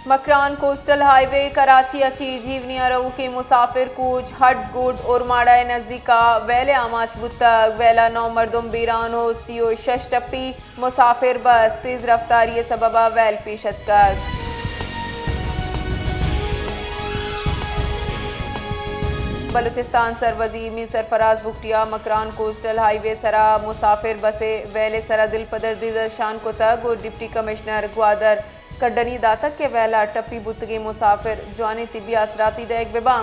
Makran coastal highway Karachi अची जीवनिया रऊ के मुसाफिर कूच हट गुड और माड़ा नजदीका वेले आमाच बुतक वेला 9 मरदम बीरानो सीओ शश टप्पी मुसाफिर बस तेज रफ्तारी सबबा वेल पेशत कर बलूचिस्तान सरवजी में सरफराज बुकटिया मकरान कोस्टल हाईवे सरा मुसाफिर बसे वेले सरा दिल पदर दिजर शान को तक और डिप्टी कमिश्नर ग्वादर कड्डनी दातक के वेला टप्पी बुतगे मुसाफिर जवानी तिबी असराती देख बेबा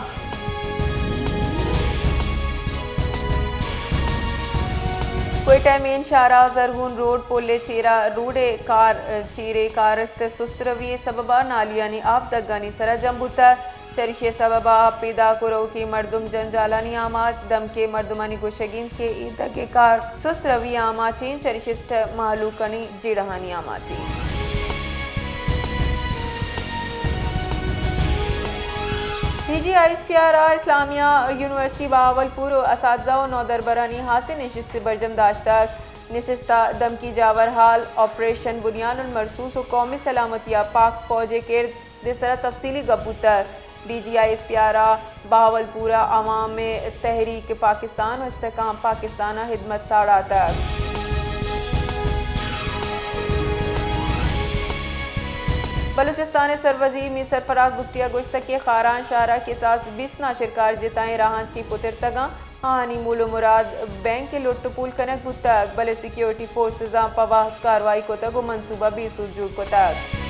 कोयटा मेन शारा जरगून रोड पोले चेरा रूडे कार सुस्त रविये सबबा नालियानी आप दगानी सरा जम्बुता चरिशे सबबा पैदा करो की मर्दुम जंजालानी आमाच दम के मर्दुमानी गुशगीन के ईदगे कार सुस्त रवि आमाची चरिशे मालूकनी जिड़हानी आमाची DGISPRA इस्लामिया यूनिवर्सिटी बावलपुर असातिज़ा व नौदरबरानी हासिल नशिस्त बरजमदाश्तक नशिस्ता दमकी जावर हाल ऑपरेशन बुनियानुल मरसूस व कौमी सलामतिया पाक फौज के तरह तफसीली गबूतर DGISPRA बावलपुरा अवाम में तहरीक पाकिस्तान और इस्तेकाम पाकिस्तान हिदमत साड़ा तक बलूचिस्तान सरवजी में सरफराज बुकटिया गुश्त के खारान शारा के साथ 20 नाशिरकार जिताएं राहांची पुतिर तगा हानी मूलो मुराद बैंक के लुटपुल कनक बुतक बले सिक्योरिटी फोर्सेज पवाह कार्रवाई को तक मनसूबा भी सुरजू को तक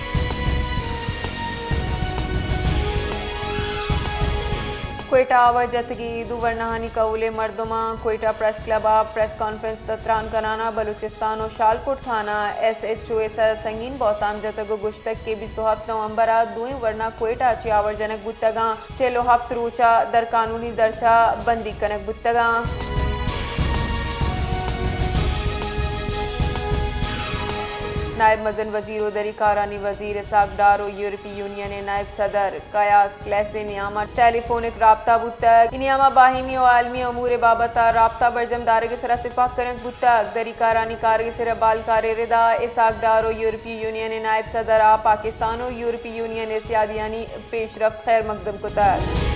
कोयटा आवर जतगी दुवर्नहानी कौले मर्दमा Quetta press club press conference तत्रान कनाना बलूचिस्तान और शालकोट थाना SHO संगीन बौसाम जतगो गुश्तक के 27 नवंबर दुई वर्ना कोयटा अच्छी आवर जनक बुतगा चेलो हफ्त रूचा दर कानूनी दर्जा बंदी कनक बुतगा नायब मजन वजीर उदरी कारानी वजीर सागदार और यूरोपीय यूनियन नायब सदर कयास क्लैसे नियामा टेलीफोनिक राब्ता बुतक नियामा बाहिमी और आलमी अमूर बाबत राब्ता बरजमदार के सरा सिफाक करक बुतक दरी कारानी कार के सरा बाल कार रिदा सागदार और यूरोपीय यूनियन नायब सदर पाकिस्तान और यूरोपीय यूनियन सियादियानी पेशरफ्त खैर मकदम को तक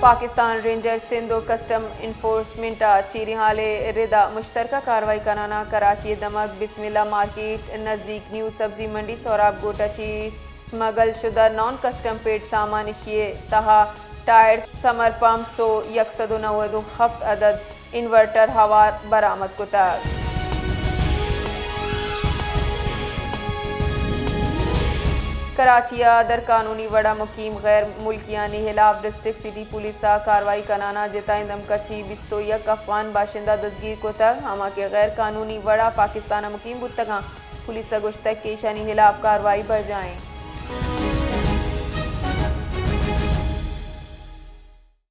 पाकिस्तान रेंजर सिंधो कस्टम इन्फोर्समेंट चीरी हाले रिदा मुश्तरका कार्रवाई कराना कराची दमक बिस्मिल्ला मार्केट नज़दीक न्यू सब्जी मंडी सौराब गोटाची स्मगल शुदा नॉन कस्टम पेड सामान इशिए तहा टायर समर पम्प 190 हफ्त अदद इन्वर्टर हवार बरामद को तक कराचिया दर कानूनी वड़ा मुकीम गैर मुल्कियानी हिलाफ डिस्ट्रिक्ट सिटी पुलिस कार्रवाई कराना जिताएं दमकची 21 अफगान बाशिंदा दस्तगीर को तक हमा के गैर कानूनी वड़ा पाकिस्तान मुकीम बुतगा पुलिस गुश्तक के शनी हिलाफ कार्रवाई बढ़ जाएं।